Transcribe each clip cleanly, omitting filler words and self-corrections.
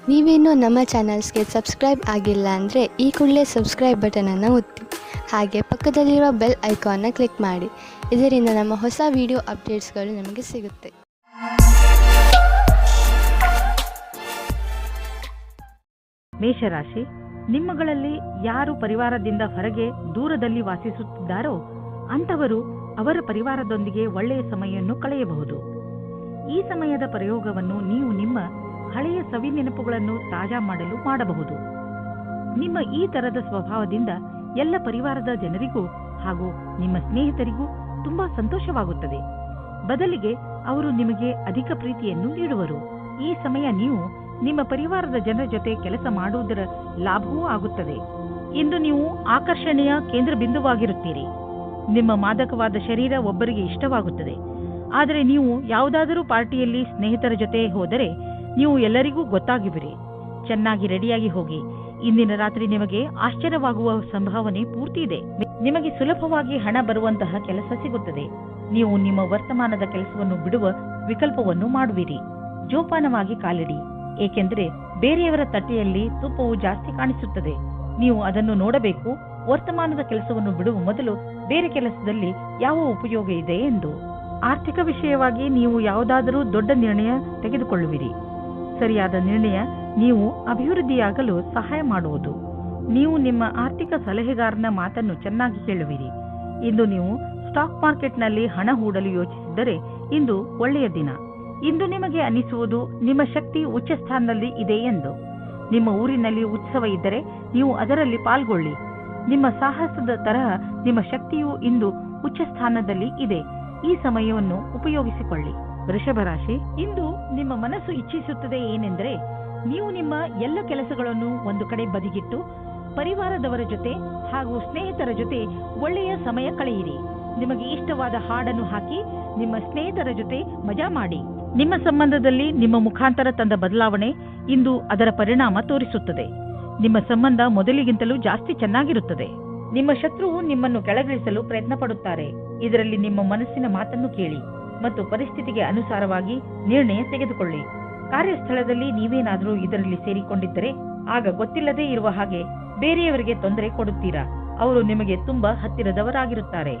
ನೀವೇನೂ ನಮ್ಮ ಚಾನಲ್ಸ್ಗೆ ಸಬ್ಸ್ಕ್ರೈಬ್ ಆಗಿಲ್ಲ ಅಂದರೆ ಈ ಕೂಡಲೇ ಸಬ್ಸ್ಕ್ರೈಬ್ ಬಟನನ್ನು ಒತ್ತಿ, ಹಾಗೆ ಪಕ್ಕದಲ್ಲಿರುವ ಬೆಲ್ ಐಕಾನ್ನ ಕ್ಲಿಕ್ ಮಾಡಿ. ಇದರಿಂದ ನಮ್ಮ ಹೊಸ ವಿಡಿಯೋ ಅಪ್ಡೇಟ್ಸ್ಗಳು ನಿಮಗೆ ಸಿಗುತ್ತೆ. ಮೇಷರಾಶಿ, ನಿಮ್ಮಗಳಲ್ಲಿ ಯಾರು ಪರಿವಾರದಿಂದ ಹೊರಗೆ ದೂರದಲ್ಲಿ ವಾಸಿಸುತ್ತಿದ್ದಾರೋ ಅಂಥವರು ಅವರ ಪರಿವಾರದೊಂದಿಗೆ ಒಳ್ಳೆಯ ಸಮಯವನ್ನು ಕಳೆಯಬಹುದು. ಈ ಸಮಯದ ಪ್ರಯೋಗವನ್ನು ನೀವು ನಿಮ್ಮ ಹಳೆಯ ಸವಿ ನೆನಪುಗಳನ್ನು ತಾಜಾ ಮಾಡಲು ಮಾಡಬಹುದು. ನಿಮ್ಮ ಈ ತರದ ಸ್ವಭಾವದಿಂದ ಎಲ್ಲ ಪರಿವಾರದ ಜನರಿಗೂ ಹಾಗೂ ನಿಮ್ಮ ಸ್ನೇಹಿತರಿಗೂ ತುಂಬಾ ಸಂತೋಷವಾಗುತ್ತದೆ. ಬದಲಿಗೆ ಅವರು ನಿಮಗೆ ಅಧಿಕ ಪ್ರೀತಿಯನ್ನು ನೀಡುವರು. ಈ ಸಮಯ ನೀವು ನಿಮ್ಮ ಪರಿವಾರದ ಜನರ ಜೊತೆ ಕೆಲಸ ಮಾಡುವುದರ ಲಾಭವೂ ಆಗುತ್ತದೆ. ಇಂದು ನೀವು ಆಕರ್ಷಣೆಯ ಕೇಂದ್ರ ಬಿಂದುವಾಗಿರುತ್ತೀರಿ. ನಿಮ್ಮ ಮಾದಕವಾದ ಶರೀರ ಒಬ್ಬರಿಗೆ ಇಷ್ಟವಾಗುತ್ತದೆ. ಆದರೆ ನೀವು ಯಾವುದಾದರೂ ಪಾರ್ಟಿಯಲ್ಲಿ ಸ್ನೇಹಿತರ ಜೊತೆ ಹೋದರೆ ನೀವು ಎಲ್ಲರಿಗೂ ಗೊತ್ತಾಗಿಬಿರಿ. ಚೆನ್ನಾಗಿ ರೆಡಿಯಾಗಿ ಹೋಗಿ. ಇಂದಿನ ರಾತ್ರಿ ನಿಮಗೆ ಆಶ್ಚರ್ಯವಾಗುವ ಸಂಭಾವನೆ ಪೂರ್ತಿ ಇದೆ. ನಿಮಗೆ ಸುಲಭವಾಗಿ ಹಣ ಬರುವಂತಹ ಕೆಲಸ ಸಿಗುತ್ತದೆ. ನೀವು ನಿಮ್ಮ ವರ್ತಮಾನದ ಕೆಲಸವನ್ನು ಬಿಡುವ ವಿಕಲ್ಪವನ್ನು ಮಾಡುವಿರಿ. ಜೋಪಾನವಾಗಿ ಕಾಲಿಡಿ, ಏಕೆಂದರೆ ಬೇರೆಯವರ ತಟ್ಟೆಯಲ್ಲಿ ತುಪ್ಪವು ಜಾಸ್ತಿ ಕಾಣಿಸುತ್ತದೆ. ನೀವು ಅದನ್ನು ನೋಡಬೇಕು. ವರ್ತಮಾನದ ಕೆಲಸವನ್ನು ಬಿಡುವ ಮೊದಲು ಬೇರೆ ಕೆಲಸದಲ್ಲಿ ಯಾವ ಉಪಯೋಗ ಇದೆ ಎಂದು. ಆರ್ಥಿಕ ವಿಷಯವಾಗಿ ನೀವು ಯಾವುದಾದರೂ ದೊಡ್ಡ ನಿರ್ಣಯ ತೆಗೆದುಕೊಳ್ಳುವಿರಿ. ಸರಿಯಾದ ನಿರ್ಣಯ ನೀವು ಅಭಿವೃದ್ಧಿಯಾಗಲು ಸಹಾಯ ಮಾಡುವುದು. ನೀವು ನಿಮ್ಮ ಆರ್ಥಿಕ ಸಲಹೆಗಾರನ ಮಾತನ್ನು ಚೆನ್ನಾಗಿ ಕೇಳುವಿರಿ. ಇಂದು ನೀವು ಸ್ಟಾಕ್ ಮಾರ್ಕೆಟ್ನಲ್ಲಿ ಹಣ ಹೂಡಲು ಯೋಚಿಸಿದ್ದರೆ ಇಂದು ಒಳ್ಳೆಯ ದಿನ. ಇಂದು ನಿಮಗೆ ಅನಿಸುವುದು ನಿಮ್ಮ ಶಕ್ತಿ ಉಚ್ಚ ಸ್ಥಾನದಲ್ಲಿ ಇದೆ ಎಂದು. ನಿಮ್ಮ ಊರಿನಲ್ಲಿ ಉತ್ಸವ ಇದ್ದರೆ ನೀವು ಅದರಲ್ಲಿ ಪಾಲ್ಗೊಳ್ಳಿ. ನಿಮ್ಮ ಸಾಹಸದ ತರಹ ನಿಮ್ಮ ಶಕ್ತಿಯು ಇಂದು ಉಚ್ಚ ಸ್ಥಾನದಲ್ಲಿ ಇದೆ. ಈ ಸಮಯವನ್ನು ಉಪಯೋಗಿಸಿಕೊಳ್ಳಿ. ವೃಷಭ ರಾಶಿ, ಇಂದು ನಿಮ್ಮ ಮನಸ್ಸು ಇಚ್ಛಿಸುತ್ತದೆ ಏನೆಂದರೆ ನೀವು ನಿಮ್ಮ ಎಲ್ಲ ಕೆಲಸಗಳನ್ನು ಒಂದು ಕಡೆ ಬದಿಗಿಟ್ಟು ಪರಿವಾರದವರ ಜೊತೆ ಹಾಗೂ ಸ್ನೇಹಿತರ ಜೊತೆ ಒಳ್ಳೆಯ ಸಮಯ ಕಳೆಯಿರಿ. ನಿಮಗೆ ಇಷ್ಟವಾದ ಹಾಡನ್ನು ಹಾಕಿ ನಿಮ್ಮ ಸ್ನೇಹಿತರ ಜೊತೆ ಮಜಾ ಮಾಡಿ. ನಿಮ್ಮ ಸಂಬಂಧದಲ್ಲಿ ನಿಮ್ಮ ಮುಖಾಂತರ ತಂದ ಬದಲಾವಣೆ ಇಂದು ಅದರ ಪರಿಣಾಮ ತೋರಿಸುತ್ತದೆ. ನಿಮ್ಮ ಸಂಬಂಧ ಮೊದಲಿಗಿಂತಲೂ ಜಾಸ್ತಿ ಚೆನ್ನಾಗಿರುತ್ತದೆ. ನಿಮ್ಮ ಶತ್ರುವು ನಿಮ್ಮನ್ನು ಕೆಳಗಿಳಿಸಲು ಪ್ರಯತ್ನ ಪಡುತ್ತಾರೆ. ಇದರಲ್ಲಿ ನಿಮ್ಮ ಮನಸ್ಸಿನ ಮಾತನ್ನು ಕೇಳಿ ಮತ್ತು ಪರಿಸ್ಥಿತಿಗೆ ಅನುಸಾರವಾಗಿ ನಿರ್ಣಯ ತೆಗೆದುಕೊಳ್ಳಿ. ಕಾರ್ಯಸ್ಥಳದಲ್ಲಿ ನೀವೇನಾದರೂ ಇದರಲ್ಲಿ ಸೇರಿಕೊಂಡಿದ್ದರೆ ಆಗ ಗೊತ್ತಿಲ್ಲದೇ ಇರುವ ಹಾಗೆ ಬೇರೆಯವರಿಗೆ ತೊಂದರೆ ಕೊಡುತ್ತೀರಾ. ಅವರು ನಿಮಗೆ ತುಂಬಾ ಹತ್ತಿರದವರಾಗಿರುತ್ತಾರೆ.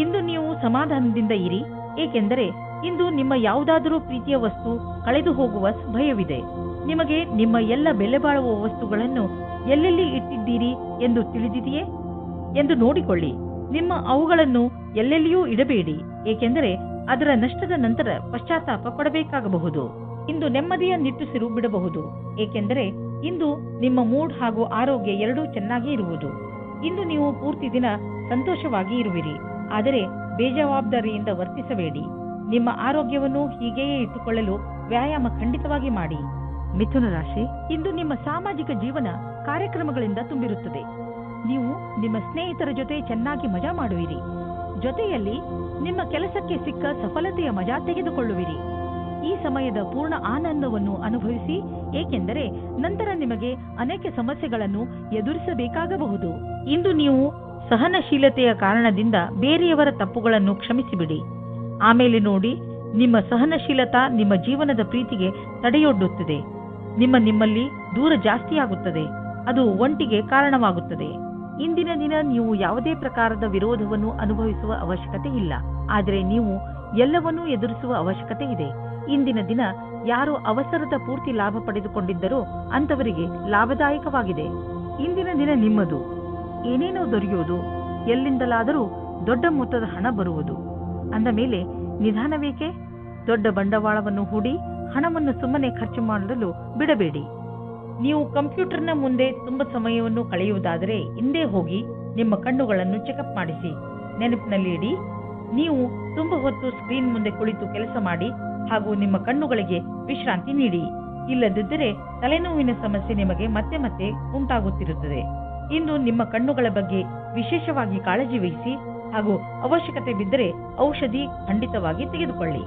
ಇಂದು ನೀವು ಸಮಾಧಾನದಿಂದ ಇರಿ, ಏಕೆಂದರೆ ಇಂದು ನಿಮ್ಮ ಯಾವುದಾದರೂ ಪ್ರೀತಿಯ ವಸ್ತು ಕಳೆದು ಹೋಗುವ ಭಯವಿದೆ. ನಿಮಗೆ ನಿಮ್ಮ ಎಲ್ಲ ಬೆಲೆ ಬಾಳುವ ವಸ್ತುಗಳನ್ನು ಎಲ್ಲೆಲ್ಲಿ ಇಟ್ಟಿದ್ದೀರಿ ಎಂದು ತಿಳಿದಿದೆಯೇ ಎಂದು ನೋಡಿಕೊಳ್ಳಿ. ನಿಮ್ಮ ಅವುಗಳನ್ನು ಎಲ್ಲೆಲ್ಲಿಯೂ ಇಡಬೇಡಿ, ಏಕೆಂದರೆ ಅದರ ನಷ್ಟದ ನಂತರ ಪಶ್ಚಾತ್ತಾಪ ಪಡಬೇಕಾಗಬಹುದು. ಇಂದು ನೆಮ್ಮದಿಯ ನಿಟ್ಟುಸಿರು ಬಿಡಬಹುದು, ಏಕೆಂದರೆ ಇಂದು ನಿಮ್ಮ ಮೂಡ್ ಹಾಗೂ ಆರೋಗ್ಯ ಎರಡೂ ಚೆನ್ನಾಗಿ ಇರುವುದು. ಇಂದು ನೀವು ಪೂರ್ತಿ ದಿನ ಸಂತೋಷವಾಗಿ ಇರುವಿರಿ, ಆದರೆ ಬೇಜವಾಬ್ದಾರಿಯಿಂದ ವರ್ತಿಸಬೇಡಿ. ನಿಮ್ಮ ಆರೋಗ್ಯವನ್ನು ಹೀಗೆಯೇ ಇಟ್ಟುಕೊಳ್ಳಲು ವ್ಯಾಯಾಮ ಖಂಡಿತವಾಗಿ ಮಾಡಿ. ಮಿಥುನ ರಾಶಿ, ಇಂದು ನಿಮ್ಮ ಸಾಮಾಜಿಕ ಜೀವನ ಕಾರ್ಯಕ್ರಮಗಳಿಂದ ತುಂಬಿರುತ್ತದೆ. ನೀವು ನಿಮ್ಮ ಸ್ನೇಹಿತರ ಜೊತೆ ಚೆನ್ನಾಗಿ ಮಜಾ ಮಾಡುವಿರಿ. ಜೊತೆಯಲ್ಲಿ ನಿಮ್ಮ ಕೆಲಸಕ್ಕೆ ಸಿಕ್ಕ ಸಫಲತೆಯ ಮಜಾ ತೆಗೆದುಕೊಳ್ಳುವಿರಿ. ಈ ಸಮಯದ ಪೂರ್ಣ ಆನಂದವನ್ನು ಅನುಭವಿಸಿ, ಏಕೆಂದರೆ ನಂತರ ನಿಮಗೆ ಅನೇಕ ಸಮಸ್ಯೆಗಳನ್ನು ಎದುರಿಸಬೇಕಾಗಬಹುದು. ಇಂದು ನೀವು ಸಹನಶೀಲತೆಯ ಕಾರಣದಿಂದ ಬೇರೆಯವರ ತಪ್ಪುಗಳನ್ನು ಕ್ಷಮಿಸಿಬಿಡಿ. ಆಮೇಲೆ ನೋಡಿ, ನಿಮ್ಮ ಸಹನಶೀಲತಾ ನಿಮ್ಮ ಜೀವನದ ಪ್ರೀತಿಗೆ ತಡೆಯೊಡ್ಡುತ್ತದೆ. ನಿಮ್ಮಲ್ಲಿ ದೂರ ಜಾಸ್ತಿಯಾಗುತ್ತದೆ. ಅದು ಒಂಟಿಗೆ ಕಾರಣವಾಗುತ್ತದೆ. ಇಂದಿನ ದಿನ ನೀವು ಯಾವುದೇ ಪ್ರಕಾರದ ವಿರೋಧವನ್ನು ಅನುಭವಿಸುವ ಅವಶ್ಯಕತೆ ಇಲ್ಲ, ಆದರೆ ನೀವು ಎಲ್ಲವನ್ನೂ ಎದುರಿಸುವ ಅವಶ್ಯಕತೆ ಇದೆ. ಇಂದಿನ ದಿನ ಯಾರು ಅವಸರದ ಪೂರ್ತಿ ಲಾಭ ಪಡೆದುಕೊಂಡಿದ್ದರೋ ಅಂತವರಿಗೆ ಲಾಭದಾಯಕವಾಗಿದೆ. ಇಂದಿನ ದಿನ ನಿಮ್ಮದು. ಏನೇನೋ ದೊರೆಯುವುದು, ಎಲ್ಲಿಂದಲಾದರೂ ದೊಡ್ಡ ಮೊತ್ತದ ಹಣ ಬರುವುದು. ಅಂದ ಮೇಲೆ ನಿಧಾನವೇಕೆ? ದೊಡ್ಡ ಬಂಡವಾಳವನ್ನು ಹೂಡಿ ಹಣವನ್ನು ಸುಮ್ಮನೆ ಖರ್ಚು ಮಾಡಲು ಬಿಡಬೇಡಿ. ನೀವು ಕಂಪ್ಯೂಟರ್ನ ಮುಂದೆ ತುಂಬ ಸಮಯವನ್ನು ಕಳೆಯುವುದಾದರೆ ಹಿಂದೆ ಹೋಗಿ ನಿಮ್ಮ ಕಣ್ಣುಗಳನ್ನು ಚೆಕಪ್ ಮಾಡಿಸಿ. ನೆನಪಿನಲ್ಲಿ ಇಡಿ, ನೀವು ತುಂಬ ಹೊತ್ತು ಸ್ಕ್ರೀನ್ ಮುಂದೆ ಕುಳಿತು ಕೆಲಸ ಮಾಡಿ ಹಾಗೂ ನಿಮ್ಮ ಕಣ್ಣುಗಳಿಗೆ ವಿಶ್ರಾಂತಿ ನೀಡಿ. ಇಲ್ಲದಿದ್ದರೆ ತಲೆನೋವಿನ ಸಮಸ್ಯೆ ನಿಮಗೆ ಮತ್ತೆ ಮತ್ತೆ ಉಂಟಾಗುತ್ತಿರುತ್ತದೆ. ಇಂದು ನಿಮ್ಮ ಕಣ್ಣುಗಳ ಬಗ್ಗೆ ವಿಶೇಷವಾಗಿ ಕಾಳಜಿ ವಹಿಸಿ ಹಾಗೂ ಅವಶ್ಯಕತೆ ಬಿದ್ದರೆ ಔಷಧಿ ಖಂಡಿತವಾಗಿ ತೆಗೆದುಕೊಳ್ಳಿ.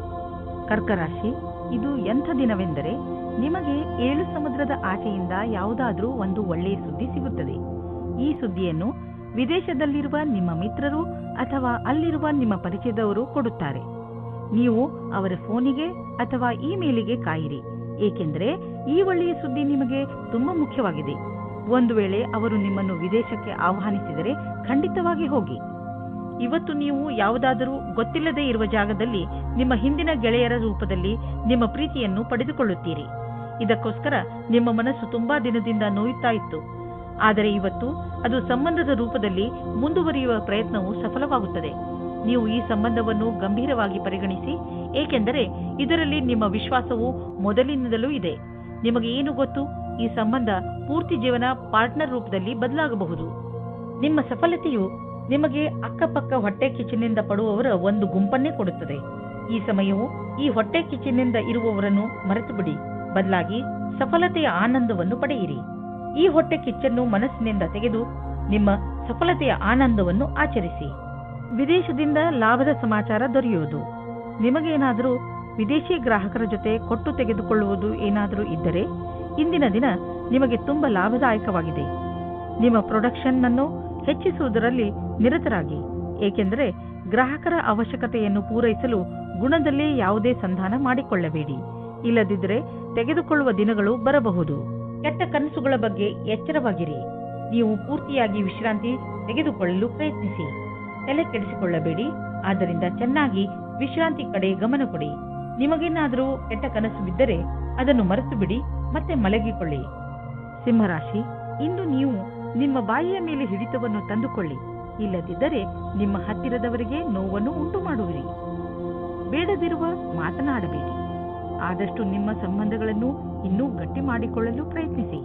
ಕರ್ಕರಾಶಿ, ಇದು ಎಂಥ ದಿನವೆಂದರೆ ನಿಮಗೆ 7 ಸಮುದ್ರದ ಆಚೆಯಿಂದ ಯಾವುದಾದ್ರೂ ಒಂದು ಒಳ್ಳೆಯ ಸುದ್ದಿ ಸಿಗುತ್ತದೆ. ಈ ಸುದ್ದಿಯನ್ನು ವಿದೇಶದಲ್ಲಿರುವ ನಿಮ್ಮ ಮಿತ್ರರು ಅಥವಾ ಅಲ್ಲಿರುವ ನಿಮ್ಮ ಪರಿಚಯದವರು ಕೊಡುತ್ತಾರೆ. ನೀವು ಅವರ ಫೋನಿಗೆ ಅಥವಾ ಇಮೇಲಿಗೆ ಕಾಯಿರಿ, ಏಕೆಂದರೆ ಈ ಒಳ್ಳೆಯ ಸುದ್ದಿ ನಿಮಗೆ ತುಂಬಾ ಮುಖ್ಯವಾಗಿದೆ. ಒಂದು ವೇಳೆ ಅವರು ನಿಮ್ಮನ್ನು ವಿದೇಶಕ್ಕೆ ಆಹ್ವಾನಿಸಿದರೆ ಖಂಡಿತವಾಗಿ ಹೋಗಿ. ಇವತ್ತು ನೀವು ಯಾವುದಾದರೂ ಗೊತ್ತಿಲ್ಲದೆ ಇರುವ ಜಾಗದಲ್ಲಿ ನಿಮ್ಮ ಹಿಂದಿನ ಗೆಳೆಯರ ರೂಪದಲ್ಲಿ ನಿಮ್ಮ ಪ್ರೀತಿಯನ್ನು ಪಡೆದುಕೊಳ್ಳುತ್ತೀರಿ. ಇದಕ್ಕೋಸ್ಕರ ನಿಮ್ಮ ಮನಸ್ಸು ತುಂಬಾ ದಿನದಿಂದ ನೋಯುತ್ತಾ ಇತ್ತು. ಆದರೆ ಇವತ್ತು ಅದು ಸಂಬಂಧದ ರೂಪದಲ್ಲಿ ಮುಂದುವರಿಯುವ ಪ್ರಯತ್ನವು ಸಫಲವಾಗುತ್ತದೆ. ನೀವು ಈ ಸಂಬಂಧವನ್ನು ಗಂಭೀರವಾಗಿ ಪರಿಗಣಿಸಿ, ಏಕೆಂದರೆ ಇದರಲ್ಲಿ ನಿಮ್ಮ ವಿಶ್ವಾಸವು ಮೊದಲಿನಿಂದಲೂ ಇದೆ. ನಿಮಗೆ ಏನು ಗೊತ್ತು, ಈ ಸಂಬಂಧ ಪೂರ್ತಿ ಜೀವನ ಪಾರ್ಟ್ನರ್ ರೂಪದಲ್ಲಿ ಬದಲಾಗಬಹುದು. ನಿಮ್ಮ ಸಫಲತೆಯು ನಿಮಗೆ ಅಕ್ಕಪಕ್ಕ ಹೊಟ್ಟೆ ಕಿಚ್ಚಿನಿಂದ ಪಡುವವರ ಒಂದು ಗುಂಪನ್ನೇ ಕೊಡುತ್ತದೆ. ಈ ಸಮಯವು ಈ ಹೊಟ್ಟೆ ಕಿಚ್ಚಿನಿಂದ ಇರುವವರನ್ನು ಮರೆತು ಬಿಡಿ, ಬದಲಾಗಿ ಸಫಲತೆಯ ಆನಂದವನ್ನು ಪಡೆಯಿರಿ. ಈ ಹೊಟ್ಟೆ ಕಿಚ್ಚನ್ನು ಮನಸ್ಸಿನಿಂದ ತೆಗೆದು ನಿಮ್ಮ ಸಫಲತೆಯ ಆನಂದವನ್ನು ಆಚರಿಸಿ. ವಿದೇಶದಿಂದ ಲಾಭದ ಸಮಾಚಾರ ದೊರೆಯುವುದು. ನಿಮಗೇನಾದರೂ ವಿದೇಶಿ ಗ್ರಾಹಕರ ಜೊತೆ ಕೊಟ್ಟು ತೆಗೆದುಕೊಳ್ಳುವುದು ಏನಾದರೂ ಇದ್ದರೆ ಇಂದಿನ ದಿನ ನಿಮಗೆ ತುಂಬಾ ಲಾಭದಾಯಕವಾಗಿದೆ. ನಿಮ್ಮ ಪ್ರೊಡಕ್ಷನ್ ಅನ್ನು ಹೆಚ್ಚಿಸುವುದರಲ್ಲಿ ನಿರತರಾಗಿ, ಏಕೆಂದರೆ ಗ್ರಾಹಕರ ಅವಶ್ಯಕತೆಯನ್ನು ಪೂರೈಸಲು ಗುಣದಲ್ಲೇ ಯಾವುದೇ ಸಂಧಾನ ಮಾಡಿಕೊಳ್ಳಬೇಡಿ. ಇಲ್ಲದಿದ್ದರೆ ತೆಗೆದುಕೊಳ್ಳುವ ದಿನಗಳು ಬರಬಹುದು. ಕೆಟ್ಟ ಕನಸುಗಳ ಬಗ್ಗೆ ಎಚ್ಚರವಾಗಿರಿ. ನೀವು ಪೂರ್ತಿಯಾಗಿ ವಿಶ್ರಾಂತಿ ತೆಗೆದುಕೊಳ್ಳಲು ಪ್ರಯತ್ನಿಸಿ. ತಲೆ ಕೆಡಿಸಿಕೊಳ್ಳಬೇಡಿ. ಆದ್ದರಿಂದ ಚೆನ್ನಾಗಿ ವಿಶ್ರಾಂತಿ ಕಡೆ ಗಮನ ಕೊಡಿ. ನಿಮಗೇನಾದರೂ ಕೆಟ್ಟ ಕನಸು ಬಿದ್ದರೆ ಅದನ್ನು ಮರೆತು ಬಿಡಿ ಮತ್ತೆ ಮಲಗಿಕೊಳ್ಳಿ. ಸಿಂಹರಾಶಿ, ಇಂದು ನೀವು ನಿಮ್ಮ ಬಾಯಿಯ ಮೇಲೆ ಹಿಡಿತವನ್ನು ತಂದುಕೊಳ್ಳಿ. ಇಲ್ಲದಿದ್ದರೆ ನಿಮ್ಮ ಹತ್ತಿರದವರಿಗೆ ನೋವನ್ನು ಉಂಟು ಮಾಡುವಿರಿ. ಬೇಡದಿರುವ ಮಾತನಾಡಬೇಡಿ. ಆದಷ್ಟು ನಿಮ್ಮ ಸಂಬಂಧಗಳನ್ನು ಇನ್ನೂ ಗಟ್ಟಿ ಮಾಡಿಕೊಳ್ಳಲು ಪ್ರಯತ್ನಿಸಿ.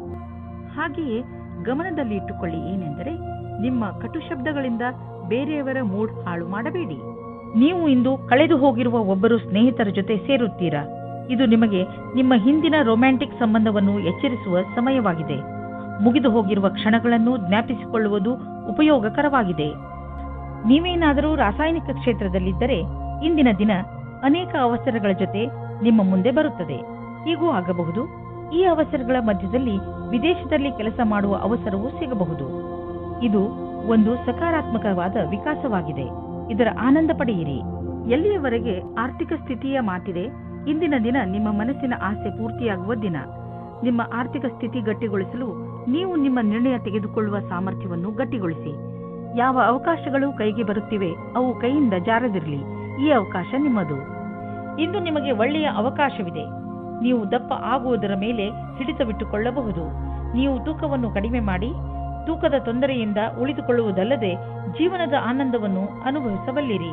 ಹಾಗೆಯೇ ಗಮನದಲ್ಲಿ ಇಟ್ಟುಕೊಳ್ಳಿ ಏನೆಂದರೆ, ನಿಮ್ಮ ಕಟು ಶಬ್ದಗಳಿಂದ ಬೇರೆಯವರ ಮೂಡ್ ಹಾಳು ಮಾಡಬೇಡಿ. ನೀವು ಇಂದು ಕಳೆದು ಹೋಗಿರುವ ಒಬ್ಬರು ಸ್ನೇಹಿತರ ಜೊತೆ ಸೇರುತ್ತೀರಾ. ಇದು ನಿಮಗೆ ನಿಮ್ಮ ಹಿಂದಿನ ರೊಮ್ಯಾಂಟಿಕ್ ಸಂಬಂಧವನ್ನು ಎಚ್ಚರಿಸುವ ಸಮಯವಾಗಿದೆ. ಮುಗಿದು ಹೋಗಿರುವ ಕ್ಷಣಗಳನ್ನು ಜ್ಞಾಪಿಸಿಕೊಳ್ಳುವುದು ಉಪಯೋಗಕರವಾಗಿದೆ. ನೀವೇನಾದರೂ ರಾಸಾಯನಿಕ ಕ್ಷೇತ್ರದಲ್ಲಿದ್ದರೆ ಇಂದಿನ ದಿನ ಅನೇಕ ಅವಸರಗಳ ಜೊತೆ ನಿಮ್ಮ ಮುಂದೆ ಬರುತ್ತದೆ. ಹೀಗೂ ಆಗಬಹುದು. ಈ ಅವಸರಗಳ ಮಧ್ಯದಲ್ಲಿ ವಿದೇಶದಲ್ಲಿ ಕೆಲಸ ಮಾಡುವ ಅವಸರವೂ ಸಿಗಬಹುದು. ಇದು ಒಂದು ಸಕಾರಾತ್ಮಕವಾದ ವಿಕಾಸವಾಗಿದೆ. ಇದರ ಆನಂದ ಪಡೆಯಿರಿ. ಎಲ್ಲಿಯವರೆಗೆ ಆರ್ಥಿಕ ಸ್ಥಿತಿಯ ಮಾತಿದೆ, ಇಂದಿನ ದಿನ ನಿಮ್ಮ ಮನಸ್ಸಿನ ಆಸೆ ಪೂರ್ತಿಯಾಗುವ ದಿನ. ನಿಮ್ಮ ಆರ್ಥಿಕ ಸ್ಥಿತಿ ಗಟ್ಟಿಗೊಳಿಸಲು ನೀವು ನಿಮ್ಮ ನಿರ್ಣಯ ತೆಗೆದುಕೊಳ್ಳುವ ಸಾಮರ್ಥ್ಯವನ್ನು ಗಟ್ಟಿಗೊಳಿಸಿ. ಯಾವ ಅವಕಾಶಗಳು ಕೈಗೆ ಬರುತ್ತಿವೆ ಅವು ಕೈಯಿಂದ ಜಾರದಿರಲಿ. ಈ ಅವಕಾಶ ನಿಮ್ಮದು. ಇಂದು ನಿಮಗೆ ಒಳ್ಳೆಯ ಅವಕಾಶವಿದೆ. ನೀವು ದಪ್ಪ ಆಗುವುದರ ಮೇಲೆ ಹಿಡಿತವಿಟ್ಟುಕೊಳ್ಳಬಹುದು. ನೀವು ತೂಕವನ್ನು ಕಡಿಮೆ ಮಾಡಿ ತೂಕದ ತೊಂದರೆಯಿಂದ ಉಳಿದುಕೊಳ್ಳುವುದಲ್ಲದೆ ಜೀವನದ ಆನಂದವನ್ನು ಅನುಭವಿಸಬಲ್ಲಿರಿ.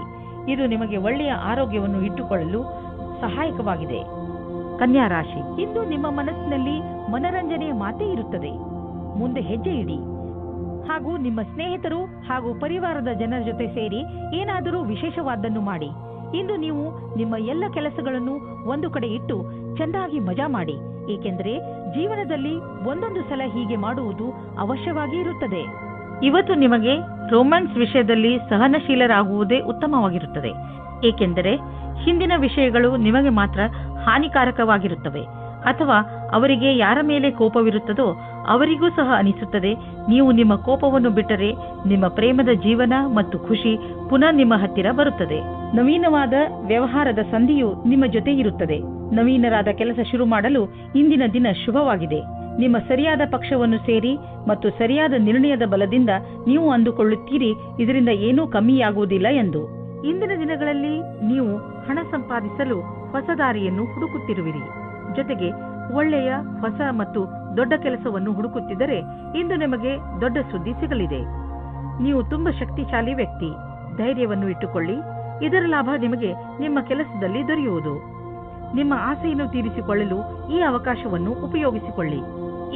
ಇದು ನಿಮಗೆ ಒಳ್ಳೆಯ ಆರೋಗ್ಯವನ್ನು ಇಟ್ಟುಕೊಳ್ಳಲು ಸಹಾಯಕವಾಗಿದೆ. ಕನ್ಯಾ ರಾಶಿ, ಇಂದು ನಿಮ್ಮ ಮನಸ್ಸಿನಲ್ಲಿ ಮನರಂಜನೆಯ ಮಾತೇ ಇರುತ್ತದೆ. ಮುಂದೆ ಹೆಜ್ಜೆ ಇಡಿ ಹಾಗೂ ನಿಮ್ಮ ಸ್ನೇಹಿತರು ಹಾಗೂ ಪರಿವಾರದ ಜನರ ಜೊತೆ ಸೇರಿ ಏನಾದರೂ ವಿಶೇಷವಾದ್ದನ್ನು ಮಾಡಿ. ಇಂದು ನೀವು ನಿಮ್ಮ ಎಲ್ಲ ಕೆಲಸಗಳನ್ನು ಒಂದು ಕಡೆ ಇಟ್ಟು ಚೆನ್ನಾಗಿ ಮಜಾ ಮಾಡಿ, ಏಕೆಂದರೆ ಜೀವನದಲ್ಲಿ ಒಂದೊಂದು ಸಲ ಹೀಗೆ ಮಾಡುವುದು ಅವಶ್ಯವಾಗಿ ಇರುತ್ತದೆ. ಇವತ್ತು ನಿಮಗೆ ರೊಮ್ಯಾನ್ಸ್ ವಿಷಯದಲ್ಲಿ ಸಹನಶೀಲರಾಗುವುದೇ ಉತ್ತಮವಾಗಿರುತ್ತದೆ, ಏಕೆಂದರೆ ಹಿಂದಿನ ವಿಷಯಗಳು ನಿಮಗೆ ಮಾತ್ರ ಹಾನಿಕಾರಕವಾಗಿರುತ್ತವೆ. ಅಥವಾ ಅವರಿಗೆ ಯಾರ ಮೇಲೆ ಕೋಪವಿರುತ್ತದೋ ಅವರಿಗೂ ಸಹ ಅನಿಸುತ್ತದೆ. ನೀವು ನಿಮ್ಮ ಕೋಪವನ್ನು ಬಿಟ್ಟರೆ ನಿಮ್ಮ ಪ್ರೇಮದ ಜೀವನ ಮತ್ತು ಖುಷಿ ಪುನಃ ನಿಮ್ಮ ಹತ್ತಿರ ಬರುತ್ತದೆ. ನವೀನವಾದ ವ್ಯವಹಾರದ ಸಂಧಿಯು ನಿಮ್ಮ ಜೊತೆ ಇರುತ್ತದೆ. ನವೀನರಾದ ಕೆಲಸ ಶುರು ಮಾಡಲು ಇಂದಿನ ದಿನ ಶುಭವಾಗಿದೆ. ನಿಮ್ಮ ಸರಿಯಾದ ಪಕ್ಷವನ್ನು ಸೇರಿ ಮತ್ತು ಸರಿಯಾದ ನಿರ್ಣಯದ ಬಲದಿಂದ ನೀವು ಅಂದುಕೊಳ್ಳುತ್ತೀರಿ ಇದರಿಂದ ಏನೂ ಕಮ್ಮಿಯಾಗುವುದಿಲ್ಲ ಎಂದು. ಇಂದಿನ ದಿನಗಳಲ್ಲಿ ನೀವು ಹಣ ಸಂಪಾದಿಸಲು ಹೊಸ ದಾರಿಯನ್ನು ಹುಡುಕುತ್ತಿರುವಿರಿ. ಜೊತೆಗೆ ಒಳ್ಳೆಯ ಹೊಸ ಮತ್ತು ದೊಡ್ಡ ಕೆಲಸವನ್ನು ಹುಡುಕುತ್ತಿದ್ದರೆ ಇಂದು ನಿಮಗೆ ದೊಡ್ಡ ಸುದ್ದಿ ಸಿಗಲಿದೆ. ನೀವು ತುಂಬಾ ಶಕ್ತಿಶಾಲಿ ವ್ಯಕ್ತಿ. ಧೈರ್ಯವನ್ನು ಇಟ್ಟುಕೊಳ್ಳಿ. ಇದರ ಲಾಭ ನಿಮಗೆ ನಿಮ್ಮ ಕೆಲಸದಲ್ಲಿ ದೊರೆಯುವುದು. ನಿಮ್ಮ ಆಸೆಯನ್ನು ತೀರಿಸಿಕೊಳ್ಳಲು ಈ ಅವಕಾಶವನ್ನು ಉಪಯೋಗಿಸಿಕೊಳ್ಳಿ.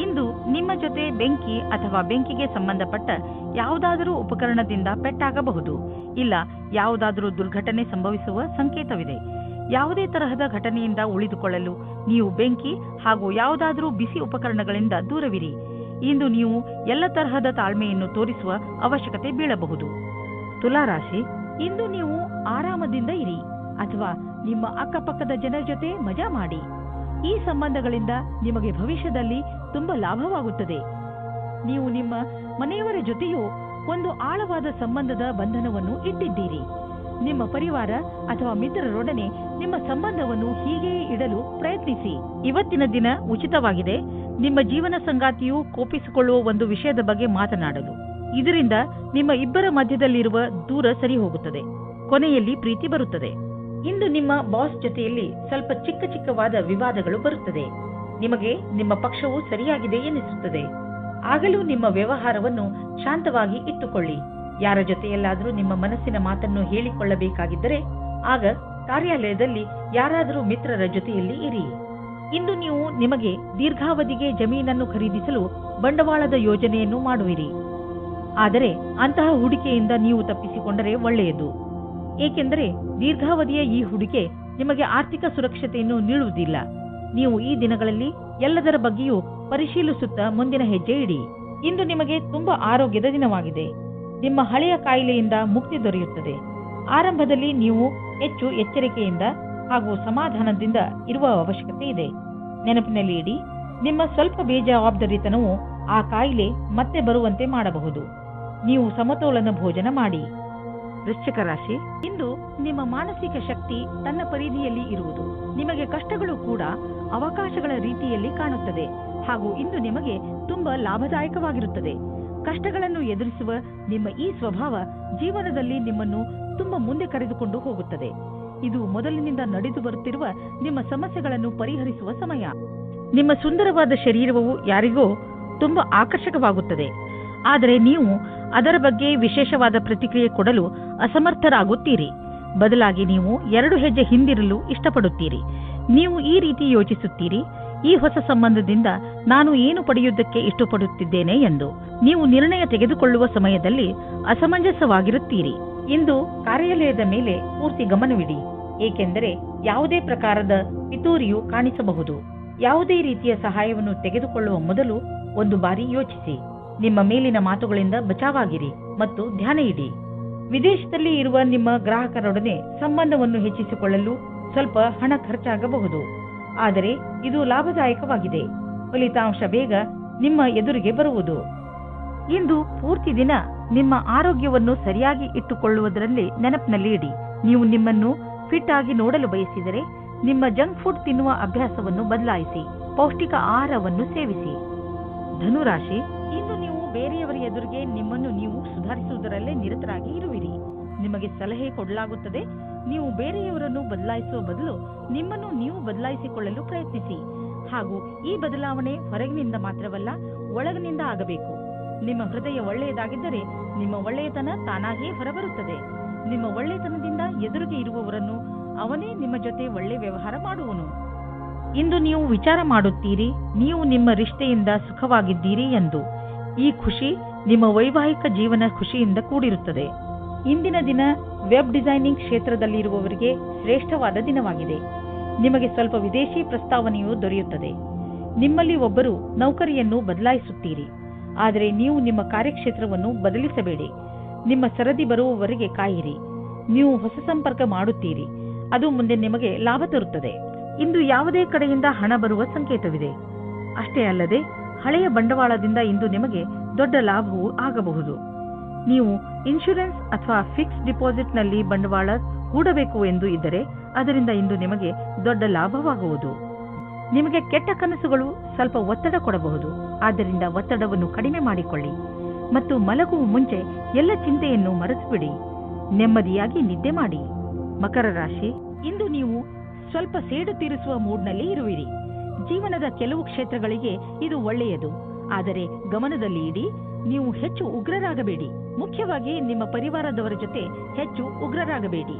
ಇಂದು ನಿಮ್ಮ ಜೊತೆ ಬೆಂಕಿ ಅಥವಾ ಬೆಂಕಿಗೆ ಸಂಬಂಧಪಟ್ಟ ಯಾವುದಾದರೂ ಉಪಕರಣದಿಂದ ಪೆಟ್ಟಾಗಬಹುದು. ಇಲ್ಲ, ಯಾವುದಾದರೂ ದುರ್ಘಟನೆ ಸಂಭವಿಸುವ ಸಂಕೇತವಿದೆ. ಯಾವುದೇ ತರಹದ ಘಟನೆಯಿಂದ ಉಳಿದುಕೊಳ್ಳಲು ನೀವು ಬೆಂಕಿ ಹಾಗೂ ಯಾವುದಾದರೂ ಬಿಸಿ ಉಪಕರಣಗಳಿಂದ ದೂರವಿರಿ. ಇಂದು ನೀವು ಎಲ್ಲ ತರಹದ ತಾಳ್ಮೆಯನ್ನು ತೋರಿಸುವ ಅವಶ್ಯಕತೆ ಬೀಳಬಹುದು. ತುಲಾರಾಶಿ, ಇಂದು ನೀವು ಆರಾಮದಿಂದ ಇರಿ ಅಥವಾ ನಿಮ್ಮ ಅಕ್ಕಪಕ್ಕದ ಜನರ ಜೊತೆ ಮಜಾ ಮಾಡಿ. ಈ ಸಂಬಂಧಗಳಿಂದ ನಿಮಗೆ ಭವಿಷ್ಯದಲ್ಲಿ ತುಂಬಾ ಲಾಭವಾಗುತ್ತದೆ. ನೀವು ನಿಮ್ಮ ಮನೆಯವರ ಜೊತೆಯೂ ಒಂದು ಆಳವಾದ ಸಂಬಂಧದ ಬಂಧನವನ್ನು ಇಟ್ಟಿದ್ದೀರಿ. ನಿಮ್ಮ ಪರಿವಾರ ಅಥವಾ ಮಿತ್ರರೊಡನೆ ನಿಮ್ಮ ಸಂಬಂಧವನ್ನು ಹೀಗೆಯೇ ಇಡಲು ಪ್ರಯತ್ನಿಸಿ. ಇವತ್ತಿನ ದಿನ ಉಚಿತವಾಗಿದೆ. ನಿಮ್ಮ ಜೀವನ ಸಂಗಾತಿಯು ಕೋಪಿಸಿಕೊಳ್ಳುವ ಒಂದು ವಿಷಯದ ಬಗ್ಗೆ ಮಾತನಾಡಲು. ಇದರಿಂದ ನಿಮ್ಮ ಇಬ್ಬರ ಮಧ್ಯದಲ್ಲಿರುವ ದೂರ ಸರಿ ಹೋಗುತ್ತದೆ. ಕೊನೆಯಲ್ಲಿ ಪ್ರೀತಿ ಬರುತ್ತದೆ. ಇಂದು ನಿಮ್ಮ ಬಾಸ್ ಜೊತೆಯಲ್ಲಿ ಸ್ವಲ್ಪ ಚಿಕ್ಕವಾದ ವಿವಾದಗಳು ಬರುತ್ತದೆ. ನಿಮಗೆ ನಿಮ್ಮ ಪಕ್ಷವು ಸರಿಯಾಗಿದೆ ಎನಿಸುತ್ತದೆ. ಆಗಲೂ ನಿಮ್ಮ ವ್ಯವಹಾರವನ್ನು ಶಾಂತವಾಗಿ ಇಟ್ಟುಕೊಳ್ಳಿ. ಯಾರ ಜೊತೆಯಲ್ಲಾದರೂ ನಿಮ್ಮ ಮನಸ್ಸಿನ ಮಾತನ್ನು ಹೇಳಿಕೊಳ್ಳಬೇಕಾಗಿದ್ದರೆ ಆಗ ಕಾರ್ಯಾಲಯದಲ್ಲಿ ಯಾರಾದರೂ ಮಿತ್ರರ ಜೊತೆಯಲ್ಲಿ ಇರಿ. ಇಂದು ನೀವು ನಿಮಗೆ ದೀರ್ಘಾವಧಿಗೆ ಜಮೀನನ್ನು ಖರೀದಿಸಲು ಬಂಡವಾಳದ ಯೋಜನೆಯನ್ನು ಮಾಡುವಿರಿ. ಆದರೆ ಅಂತಹ ಹೂಡಿಕೆಯಿಂದ ನೀವು ತಪ್ಪಿಸಿಕೊಂಡರೆ ಒಳ್ಳೆಯದು. ಏಕೆಂದರೆ ದೀರ್ಘಾವಧಿಯ ಈ ಹೂಡಿಕೆ ನಿಮಗೆ ಆರ್ಥಿಕ ಸುರಕ್ಷತೆಯನ್ನು ನೀಡುವುದಿಲ್ಲ. ನೀವು ಈ ದಿನಗಳಲ್ಲಿ ಎಲ್ಲದರ ಬಗ್ಗೆಯೂ ಪರಿಶೀಲಿಸುತ್ತಾ ಮುಂದಿನ ಹೆಜ್ಜೆ ಇಡಿ. ಇಂದು ನಿಮಗೆ ತುಂಬಾ ಆರೋಗ್ಯದ ದಿನವಾಗಿದೆ. ನಿಮ್ಮ ಹಳೆಯ ಕಾಯಿಲೆಯಿಂದ ಮುಕ್ತಿ ದೊರೆಯುತ್ತದೆ. ಆರಂಭದಲ್ಲಿ ನೀವು ಹೆಚ್ಚು ಎಚ್ಚರಿಕೆಯಿಂದ ಹಾಗೂ ಸಮಾಧಾನದಿಂದ ಇರುವ ಅವಶ್ಯಕತೆ ಇದೆ. ನೆನಪಿನಲ್ಲಿ ಇಡಿ, ನಿಮ್ಮ ಸ್ವಲ್ಪ ಬೇಜವಾಬ್ದಾರಿತನವು ಆ ಕಾಯಿಲೆ ಮತ್ತೆ ಬರುವಂತೆ ಮಾಡಬಹುದು. ನೀವು ಸಮತೋಲನ ಭೋಜನ ಮಾಡಿ. ವೃಶ್ಚಿಕ ರಾಶಿ, ಇಂದು ನಿಮ್ಮ ಮಾನಸಿಕ ಶಕ್ತಿ ತನ್ನ ಪರಿಧಿಯಲ್ಲಿ ಇರುವುದು. ನಿಮಗೆ ಕಷ್ಟಗಳು ಕೂಡ ಅವಕಾಶಗಳ ರೀತಿಯಲ್ಲಿ ಕಾಣುತ್ತದೆ ಹಾಗೂ ಇಂದು ನಿಮಗೆ ತುಂಬಾ ಲಾಭದಾಯಕವಾಗಿರುತ್ತದೆ. ಕಷ್ಟಗಳನ್ನು ಎದುರಿಸುವ ನಿಮ್ಮ ಈ ಸ್ವಭಾವ ಜೀವನದಲ್ಲಿ ನಿಮ್ಮನ್ನು ತುಂಬಾ ಮುಂದೆ ಕರೆದುಕೊಂಡು ಹೋಗುತ್ತದೆ. ಇದು ಮೊದಲಿನಿಂದ ನಡೆದು ಬರುತ್ತಿರುವ ನಿಮ್ಮ ಸಮಸ್ಯೆಗಳನ್ನು ಪರಿಹರಿಸುವ ಸಮಯ. ನಿಮ್ಮ ಸುಂದರವಾದ ಶರೀರವು ಯಾರಿಗೋ ತುಂಬಾ ಆಕರ್ಷಕವಾಗುತ್ತದೆ. ಆದರೆ ನೀವು ಅದರ ಬಗ್ಗೆ ವಿಶೇಷವಾದ ಪ್ರತಿಕ್ರಿಯೆ ಕೊಡಲು ಅಸಮರ್ಥರಾಗುತ್ತೀರಿ. ಬದಲಾಗಿ ನೀವು 2 ಹೆಜ್ಜೆ ಹಿಂದಿರಲು ಇಷ್ಟಪಡುತ್ತೀರಿ. ನೀವು ಈ ರೀತಿ ಯೋಚಿಸುತ್ತೀರಿ, ಈ ಹೊಸ ಸಂಬಂಧದಿಂದ ನಾನು ಏನು ಪಡೆಯುವುದಕ್ಕೆ ಇಷ್ಟಪಡುತ್ತಿದ್ದೇನೆ ಎಂದು. ನೀವು ನಿರ್ಣಯ ತೆಗೆದುಕೊಳ್ಳುವ ಸಮಯದಲ್ಲಿ ಅಸಮಂಜಸವಾಗಿರುತ್ತೀರಿ. ಇಂದು ಕಾರ್ಯಾಲಯದ ಮೇಲೆ ಪೂರ್ತಿ ಗಮನವಿಡಿ, ಏಕೆಂದರೆ ಯಾವುದೇ ಪ್ರಕಾರದ ಪಿತೂರಿಯು ಕಾಣಿಸಬಹುದು. ಯಾವುದೇ ರೀತಿಯ ಸಹಾಯವನ್ನು ತೆಗೆದುಕೊಳ್ಳುವ ಮೊದಲು ಒಂದು ಬಾರಿ ಯೋಚಿಸಿ. ನಿಮ್ಮ ಮೇಲಿನ ಮಾತುಗಳಿಂದ ಬಚಾವಾಗಿರಿ ಮತ್ತು ಧ್ಯಾನ ಇಡಿ. ವಿದೇಶದಲ್ಲಿ ಇರುವ ನಿಮ್ಮ ಗ್ರಾಹಕರೊಡನೆ ಸಂಬಂಧವನ್ನು ಹೆಚ್ಚಿಸಿಕೊಳ್ಳಲು ಸ್ವಲ್ಪ ಹಣ ಖರ್ಚಾಗಬಹುದು. ಆದರೆ ಇದು ಲಾಭದಾಯಕವಾಗಿದೆ. ಫಲಿತಾಂಶ ಬೇಗ ನಿಮ್ಮ ಎದುರಿಗೆ ಬರುವುದು. ಇಂದು ಪೂರ್ತಿ ದಿನ ನಿಮ್ಮ ಆರೋಗ್ಯವನ್ನು ಸರಿಯಾಗಿ ಇಟ್ಟುಕೊಳ್ಳುವುದರಲ್ಲಿ ನೆನಪಿನಲ್ಲಿ ಇಡಿ. ನೀವು ನಿಮ್ಮನ್ನು ಫಿಟ್ ಆಗಿ ನೋಡಲು ಬಯಸಿದರೆ ನಿಮ್ಮ ಜಂಕ್ ಫುಡ್ ತಿನ್ನುವ ಅಭ್ಯಾಸವನ್ನು ಬದಲಾಯಿಸಿ. ಪೌಷ್ಟಿಕ ಆಹಾರವನ್ನು ಸೇವಿಸಿ. ಧನುರಾಶಿ, ಇಂದು ನೀವು ಬೇರೆಯವರ ಎದುರಿಗೆ ನಿಮ್ಮನ್ನು ನೀವು ಸುಧಾರಿಸುವುದರಲ್ಲೇ ನಿರತರಾಗಿ ಇರುವಿರಿ. ನಿಮಗೆ ಸಲಹೆ ಕೊಡಲಾಗುತ್ತದೆ. ನೀವು ಬೇರೆಯವರನ್ನು ಬದಲಾಯಿಸುವ ಬದಲು ನಿಮ್ಮನ್ನು ನೀವು ಬದಲಾಯಿಸಿಕೊಳ್ಳಲು ಪ್ರಯತ್ನಿಸಿ. ಹಾಗೂ ಈ ಬದಲಾವಣೆ ಹೊರಗಿನಿಂದ ಮಾತ್ರವಲ್ಲ, ಒಳಗಿನಿಂದ ಆಗಬೇಕು. ನಿಮ್ಮ ಹೃದಯ ಒಳ್ಳೆಯದಾಗಿದ್ದರೆ ನಿಮ್ಮ ಒಳ್ಳೆಯತನ ತಾನಾಗಿಯೇ ಹೊರಬರುತ್ತದೆ. ನಿಮ್ಮ ಒಳ್ಳೆಯತನದಿಂದ ಎದುರಿಗೆ ಇರುವವರನ್ನು ಅವನೇ ನಿಮ್ಮ ಜೊತೆ ಒಳ್ಳೆ ವ್ಯವಹಾರ ಮಾಡುವನು. ಇಂದು ನೀವು ವಿಚಾರ ಮಾಡುತ್ತೀರಿ, ನೀವು ನಿಮ್ಮ ರಿಶ್ತೆಯಿಂದ ಸುಖವಾಗಿದ್ದೀರಿ ಎಂದು. ಈ ಖುಷಿ ನಿಮ್ಮ ವೈವಾಹಿಕ ಜೀವನ ಖುಷಿಯಿಂದ ಕೂಡಿರುತ್ತದೆ. ಇಂದಿನ ದಿನ ವೆಬ್ ಡಿಸೈನಿಂಗ್ ಕ್ಷೇತ್ರದಲ್ಲಿರುವವರಿಗೆ ಶ್ರೇಷ್ಠವಾದ ದಿನವಾಗಿದೆ. ನಿಮಗೆ ಸ್ವಲ್ಪ ವಿದೇಶಿ ಪ್ರಸ್ತಾವನೆಯು ದೊರೆಯುತ್ತದೆ. ನಿಮ್ಮಲ್ಲಿ ಒಬ್ಬರು ನೌಕರಿಯನ್ನು ಬದಲಾಯಿಸುತ್ತೀರಿ. ಆದರೆ ನೀವು ನಿಮ್ಮ ಕಾರ್ಯಕ್ಷೇತ್ರವನ್ನು ಬದಲಿಸಬೇಡಿ. ನಿಮ್ಮ ಸರದಿ ಬರುವವರೆಗೆ ಕಾಯಿರಿ. ನೀವು ಹೊಸ ಸಂಪರ್ಕ ಮಾಡುತ್ತೀರಿ. ಅದು ಮುಂದೆ ನಿಮಗೆ ಲಾಭ ತರುತ್ತದೆ. ಇಂದು ಯಾವುದೇ ಕಡೆಯಿಂದ ಹಣ ಬರುವ ಸಂಕೇತವಿದೆ. ಅಷ್ಟೇ ಅಲ್ಲದೆ ಹಳೆಯ ಬಂಡವಾಳದಿಂದ ಇಂದು ನಿಮಗೆ ದೊಡ್ಡ ಲಾಭವೂ ಆಗಬಹುದು. ನೀವು ಇನ್ಶೂರೆನ್ಸ್ ಅಥವಾ ಫಿಕ್ಸ್ ಡಿಪಾಸಿಟ್ನಲ್ಲಿ ಬಂಡವಾಳ ಹೂಡಬೇಕು ಎಂದು ಇದ್ದರೆ ಅದರಿಂದ ಇಂದು ನಿಮಗೆ ದೊಡ್ಡ ಲಾಭವಾಗುವುದು. ನಿಮಗೆ ಕೆಟ್ಟ ಕನಸುಗಳು ಸ್ವಲ್ಪ ಒತ್ತಡ ಕೊಡಬಹುದು. ಆದ್ದರಿಂದ ಒತ್ತಡವನ್ನು ಕಡಿಮೆ ಮಾಡಿಕೊಳ್ಳಿ ಮತ್ತು ಮಲಗುವ ಮುಂಚೆ ಎಲ್ಲ ಚಿಂತೆಯನ್ನು ಮರೆತುಬಿಡಿ. ನೆಮ್ಮದಿಯಾಗಿ ನಿದ್ದೆ ಮಾಡಿ. ಮಕರ ರಾಶಿ, ಇಂದು ನೀವು ಸ್ವಲ್ಪ ಸೇಡು ತೀರಿಸುವ ಮೂಡ್ನಲ್ಲಿ ಇರುವಿರಿ. ಜೀವನದ ಕೆಲವು ಕ್ಷೇತ್ರಗಳಿಗೆ ಇದು ಒಳ್ಳೆಯದು. ಆದರೆ ಗಮನದಲ್ಲಿ ಇಡಿ, ನೀವು ಹೆಚ್ಚು ಉಗ್ರರಾಗಬೇಡಿ. ಮುಖ್ಯವಾಗಿ ನಿಮ್ಮ ಪರಿವಾರದವರ ಜೊತೆ ಹೆಚ್ಚು ಉಗ್ರರಾಗಬೇಡಿ.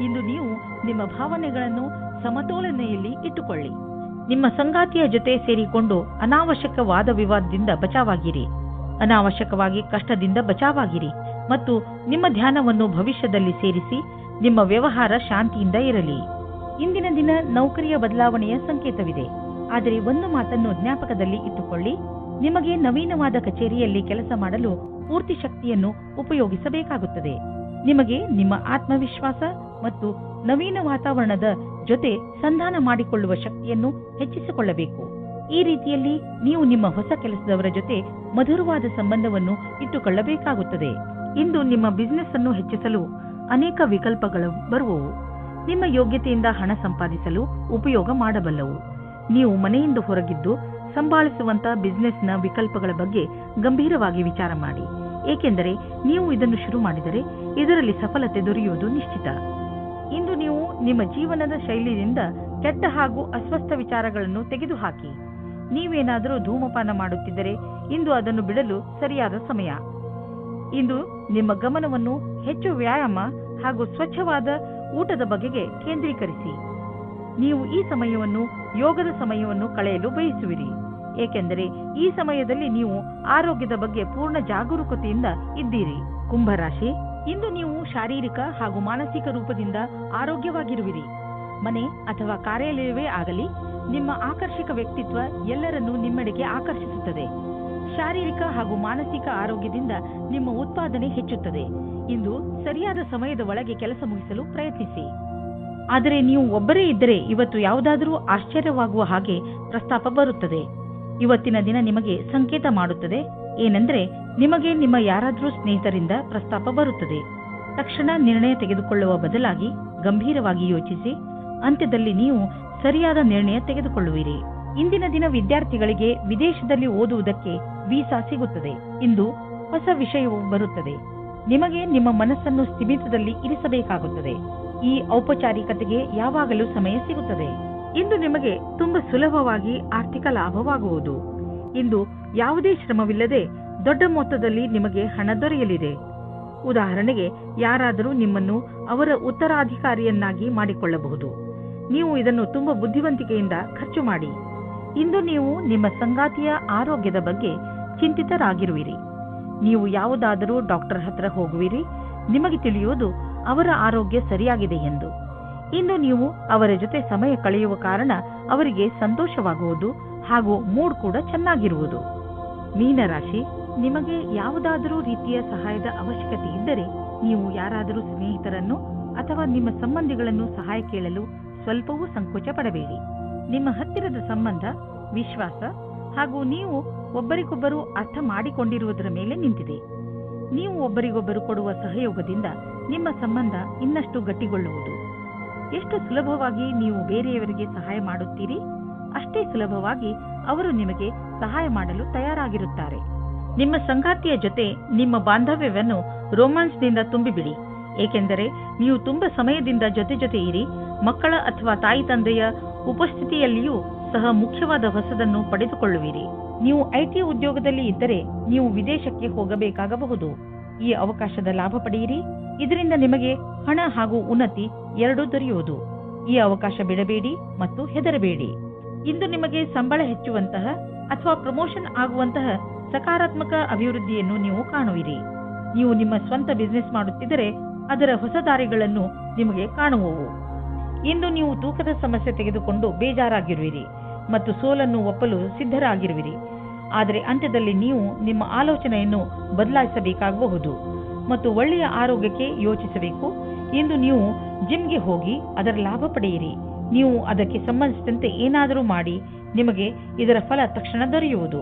ಇಂದು ನೀವು ನಿಮ್ಮ ಭಾವನೆಗಳನ್ನು ಸಮತೋಲನೆಯಲ್ಲಿ ಇಟ್ಟುಕೊಳ್ಳಿ. ನಿಮ್ಮ ಸಂಗಾತಿಯ ಜೊತೆ ಸೇರಿಕೊಂಡು ಅನಾವಶ್ಯಕ ವಾದ ವಿವಾದದಿಂದ ಬಚಾವಾಗಿರಿ. ಅನಾವಶ್ಯಕವಾಗಿ ಕಷ್ಟದಿಂದ ಬಚಾವಾಗಿರಿ ಮತ್ತು ನಿಮ್ಮ ಧ್ಯಾನವನ್ನು ಭವಿಷ್ಯದಲ್ಲಿ ಸೇರಿಸಿ. ನಿಮ್ಮ ವ್ಯವಹಾರ ಶಾಂತಿಯಿಂದ ಇರಲಿ. ಇಂದಿನ ದಿನ ನೌಕರಿಯ ಬದಲಾವಣೆಯ ಸಂಕೇತವಿದೆ. ಆದರೆ ಒಂದು ಮಾತನ್ನು ಜ್ಞಾಪಕದಲ್ಲಿ ಇಟ್ಟುಕೊಳ್ಳಿ, ನಿಮಗೆ ನವೀನವಾದ ಕಚೇರಿಯಲ್ಲಿ ಕೆಲಸ ಮಾಡಲು ಪೂರ್ತಿ ಶಕ್ತಿಯನ್ನು ಉಪಯೋಗಿಸಬೇಕಾಗುತ್ತದೆ. ನಿಮಗೆ ನಿಮ್ಮ ಆತ್ಮವಿಶ್ವಾಸ ಮತ್ತು ನವೀನ ವಾತಾವರಣದ ಜೊತೆ ಸಂಧಾನ ಮಾಡಿಕೊಳ್ಳುವ ಶಕ್ತಿಯನ್ನು ಹೆಚ್ಚಿಸಿಕೊಳ್ಳಬೇಕು. ಈ ರೀತಿಯಲ್ಲಿ ನೀವು ನಿಮ್ಮ ಹೊಸ ಕೆಲಸದವರ ಜೊತೆ ಮಧುರವಾದ ಸಂಬಂಧವನ್ನು ಇಟ್ಟುಕೊಳ್ಳಬೇಕಾಗುತ್ತದೆ. ಇಂದು ನಿಮ್ಮ ಬಿಸಿನೆಸ್ ಅನ್ನು ಹೆಚ್ಚಿಸಲು ಅನೇಕ ವಿಕಲ್ಪಗಳು ಬರುವವು. ನಿಮ್ಮ ಯೋಗ್ಯತೆಯಿಂದ ಹಣ ಸಂಪಾದಿಸಲು ಉಪಯೋಗ ಮಾಡಬಲ್ಲವು. ನೀವು ಮನೆಯಿಂದ ಹೊರಗಿದ್ದು ಸಂಭಾಳಿಸುವಂತ ಬಿಸಿನೆಸ್ನ ವಿಕಲ್ಪಗಳ ಬಗ್ಗೆ ಗಂಭೀರವಾಗಿ ವಿಚಾರ ಮಾಡಿ, ಏಕೆಂದರೆ ನೀವು ಇದನ್ನು ಶುರು ಮಾಡಿದರೆ ಇದರಲ್ಲಿ ಸಫಲತೆ ದೊರೆಯುವುದು ನಿಶ್ಚಿತ. ಇಂದು ನೀವು ನಿಮ್ಮ ಜೀವನದ ಶೈಲಿಯಿಂದ ಕೆಟ್ಟ ಹಾಗೂ ಅಸ್ವಸ್ಥ ವಿಚಾರಗಳನ್ನು ತೆಗೆದುಹಾಕಿ. ನೀವೇನಾದರೂ ಧೂಮಪಾನ ಮಾಡುತ್ತಿದ್ದರೆ ಇಂದು ಅದನ್ನು ಬಿಡಲು ಸರಿಯಾದ ಸಮಯ. ಇಂದು ನಿಮ್ಮ ಗಮನವನ್ನು ಹೆಚ್ಚು ವ್ಯಾಯಾಮ ಹಾಗೂ ಸ್ವಚ್ಛವಾದ ಊಟದ ಬಗೆಗೆ ಕೇಂದ್ರೀಕರಿಸಿ. ನೀವು ಈ ಸಮಯವನ್ನು ಯೋಗದ ಸಮಯವನ್ನು ಕಳೆಯಲು ಬಯಸುವಿರಿ, ಏಕೆಂದರೆ ಈ ಸಮಯದಲ್ಲಿ ನೀವು ಆರೋಗ್ಯದ ಬಗ್ಗೆ ಪೂರ್ಣ ಜಾಗರೂಕತೆಯಿಂದ ಇದ್ದೀರಿ. ಕುಂಭರಾಶಿ, ಇಂದು ನೀವು ಶಾರೀರಿಕ ಹಾಗೂ ಮಾನಸಿಕ ರೂಪದಿಂದ ಆರೋಗ್ಯವಾಗಿರುವಿರಿ. ಮನೆ ಅಥವಾ ಕಾರ್ಯಾಲಯವೇ ಆಗಲಿ, ನಿಮ್ಮ ಆಕರ್ಷಕ ವ್ಯಕ್ತಿತ್ವ ಎಲ್ಲರನ್ನೂ ನಿಮ್ಮೆಡೆಗೆ ಆಕರ್ಷಿಸುತ್ತದೆ. ಶಾರೀರಿಕ ಹಾಗೂ ಮಾನಸಿಕ ಆರೋಗ್ಯದಿಂದ ನಿಮ್ಮ ಉತ್ಪಾದನೆ ಹೆಚ್ಚುತ್ತದೆ. ಇಂದು ಸರಿಯಾದ ಸಮಯದ ಒಳಗೆ ಕೆಲಸ ಮುಗಿಸಲು ಪ್ರಯತ್ನಿಸಿ. ಆದರೆ ನೀವು ಒಬ್ಬರೇ ಇದ್ದರೆ ಇವತ್ತು ಯಾವುದಾದರೂ ಆಶ್ಚರ್ಯವಾಗುವ ಹಾಗೆ ಪ್ರಸ್ತಾಪ ಬರುತ್ತದೆ. ಇವತ್ತಿನ ದಿನ ನಿಮಗೆ ಸಂಕೇತ ಮಾಡುತ್ತದೆ ಏನೆಂದರೆ, ನಿಮಗೆ ನಿಮ್ಮ ಯಾರಾದರೂ ಸ್ನೇಹಿತರಿಂದ ಪ್ರಸ್ತಾಪ ಬರುತ್ತದೆ. ತಕ್ಷಣ ನಿರ್ಣಯ ತೆಗೆದುಕೊಳ್ಳುವ ಬದಲಾಗಿ ಗಂಭೀರವಾಗಿ ಯೋಚಿಸಿ, ಅಂತ್ಯದಲ್ಲಿ ನೀವು ಸರಿಯಾದ ನಿರ್ಣಯ ತೆಗೆದುಕೊಳ್ಳುವಿರಿ. ಇಂದಿನ ದಿನ ವಿದ್ಯಾರ್ಥಿಗಳಿಗೆ ವಿದೇಶದಲ್ಲಿ ಓದುವುದಕ್ಕೆ ವೀಸಾ ಸಿಗುತ್ತದೆ. ಇಂದು ಹೊಸ ವಿಷಯವು ಬರುತ್ತದೆ. ನಿಮಗೆ ನಿಮ್ಮ ಮನಸ್ಸನ್ನು ಸ್ಥಿಮಿತದಲ್ಲಿ ಇರಿಸಬೇಕಾಗುತ್ತದೆ. ಈ ಔಪಚಾರಿಕತೆಗೆ ಯಾವಾಗಲೂ ಸಮಯ ಸಿಗುತ್ತದೆ. ಇಂದು ನಿಮಗೆ ತುಂಬಾ ಸುಲಭವಾಗಿ ಆರ್ಥಿಕ ಲಾಭವಾಗುವುದು. ಇಂದು ಯಾವುದೇ ಶ್ರಮವಿಲ್ಲದೆ ದೊಡ್ಡ ಮೊತ್ತದಲ್ಲಿ ನಿಮಗೆ ಹಣ ದೊರೆಯಲಿದೆ. ಉದಾಹರಣೆಗೆ, ಯಾರಾದರೂ ನಿಮ್ಮನ್ನು ಅವರ ಉತ್ತರಾಧಿಕಾರಿಯನ್ನಾಗಿ ಮಾಡಿಕೊಳ್ಳಬಹುದು. ನೀವು ಇದನ್ನು ತುಂಬಾ ಬುದ್ಧಿವಂತಿಕೆಯಿಂದ ಖರ್ಚು ಮಾಡಿ. ಇಂದು ನೀವು ನಿಮ್ಮ ಸಂಗಾತಿಯ ಆರೋಗ್ಯದ ಬಗ್ಗೆ ಚಿಂತಿತರಾಗಿರುವಿರಿ. ನೀವು ಯಾವುದಾದರೂ ಡಾಕ್ಟರ್ ಹತ್ರ ಹೋಗುವಿರಿ. ನಿಮಗೆ ತಿಳಿಯುವುದು ಅವರ ಆರೋಗ್ಯ ಸರಿಯಾಗಿದೆ ಎಂದು. ಇಂದು ನೀವು ಅವರ ಜೊತೆ ಸಮಯ ಕಳೆಯುವ ಕಾರಣ ಅವರಿಗೆ ಸಂತೋಷವಾಗುವುದು ಹಾಗೂ ಮೂಡ್ ಕೂಡ ಚೆನ್ನಾಗಿರುವುದು. ಮೀನರಾಶಿ, ನಿಮಗೆ ಯಾವುದಾದರೂ ರೀತಿಯ ಸಹಾಯದ ಅವಶ್ಯಕತೆ ಇದ್ದರೆ ನೀವು ಯಾರಾದರೂ ಸ್ನೇಹಿತರನ್ನು ಅಥವಾ ನಿಮ್ಮ ಸಂಬಂಧಿಗಳನ್ನು ಸಹಾಯ ಕೇಳಲು ಸ್ವಲ್ಪವೂ ಸಂಕೋಚ ಪಡಬೇಡಿ. ನಿಮ್ಮ ಹತ್ತಿರದ ಸಂಬಂಧ, ವಿಶ್ವಾಸ ಹಾಗೂ ನೀವು ಒಬ್ಬರಿಗೊಬ್ಬರು ಅರ್ಥ ಮಾಡಿಕೊಂಡಿರುವುದರ ಮೇಲೆ ನಿಂತಿದೆ. ನೀವು ಒಬ್ಬರಿಗೊಬ್ಬರು ಕೊಡುವ ಸಹಯೋಗದಿಂದ ನಿಮ್ಮ ಸಂಬಂಧ ಇನ್ನಷ್ಟು ಗಟ್ಟಿಗೊಳ್ಳುವುದು. ಎಷ್ಟು ಸುಲಭವಾಗಿ ನೀವು ಬೇರೆಯವರಿಗೆ ಸಹಾಯ ಮಾಡುತ್ತೀರಿ, ಅಷ್ಟೇ ಸುಲಭವಾಗಿ ಅವರು ನಿಮಗೆ ಸಹಾಯ ಮಾಡಲು ತಯಾರಾಗಿರುತ್ತಾರೆ. ನಿಮ್ಮ ಸಂಗಾತಿಯ ಜೊತೆ ನಿಮ್ಮ ಬಾಂಧವ್ಯವನ್ನು ರೋಮ್ಯಾನ್ಸ್ನಿಂದ ತುಂಬಿಬಿಡಿ, ಏಕೆಂದರೆ ನೀವು ತುಂಬಾ ಸಮಯದಿಂದ ಜೊತೆ ಇರಿ. ಮಕ್ಕಳ ಅಥವಾ ತಾಯಿ ತಂದೆಯ ಉಪಸ್ಥಿತಿಯಲ್ಲಿಯೂ ಸಹ ಮುಖ್ಯವಾದ ಹೊಸದನ್ನು ಪಡೆದುಕೊಳ್ಳುವಿರಿ. ನೀವು ಐಟಿ ಉದ್ಯೋಗದಲ್ಲಿ ಇದ್ದರೆ ನೀವು ವಿದೇಶಕ್ಕೆ ಹೋಗಬೇಕಾಗಬಹುದು. ಈ ಅವಕಾಶದ ಲಾಭ ಪಡೆಯಿರಿ. ಇದರಿಂದ ನಿಮಗೆ ಹಣ ಹಾಗೂ ಉನ್ನತಿ ಎರಡೂ ದೊರೆಯುವುದು. ಈ ಅವಕಾಶ ಬಿಡಬೇಡಿ ಮತ್ತು ಹೆದರಬೇಡಿ. ಇಂದು ನಿಮಗೆ ಸಂಬಳ ಹೆಚ್ಚುವಂತಹ ಅಥವಾ ಪ್ರಮೋಷನ್ ಆಗುವಂತಹ ಸಕಾರಾತ್ಮಕ ಅಭಿವೃದ್ಧಿಯನ್ನು ನೀವು ಕಾಣುವಿರಿ. ನೀವು ನಿಮ್ಮ ಸ್ವಂತ ಬಿಸಿನೆಸ್ ಮಾಡುತ್ತಿದ್ದರೆ ಅದರ ಹೊಸ ದಾರಿಗಳನ್ನು ನಿಮಗೆ ಕಾಣುವವು. ಇಂದು ನೀವು ತೂಕದ ಸಮಸ್ಯೆ ತೆಗೆದುಕೊಂಡು ಬೇಜಾರಾಗಿರುವಿರಿ ಮತ್ತು ಸೋಲನ್ನು ಒಪ್ಪಲು ಸಿದ್ಧರಾಗಿರುವಿರಿ. ಆದರೆ ಅಂತ್ಯದಲ್ಲಿ ನೀವು ನಿಮ್ಮ ಆಲೋಚನೆಯನ್ನು ಬದಲಾಯಿಸಬೇಕಾಗಬಹುದು ಮತ್ತು ಒಳ್ಳೆಯ ಆರೋಗ್ಯಕ್ಕೆ ಯೋಚಿಸಬೇಕು. ಇಂದು ನೀವು ಜಿಮ್ಗೆ ಹೋಗಿ ಅದರ ಲಾಭ ಪಡೆಯಿರಿ. ನೀವು ಅದಕ್ಕೆ ಸಂಬಂಧಿಸಿದಂತೆ ಏನಾದರೂ ಮಾಡಿ, ನಿಮಗೆ ಇದರ ಫಲ ತಕ್ಷಣ ದೊರೆಯುವುದು.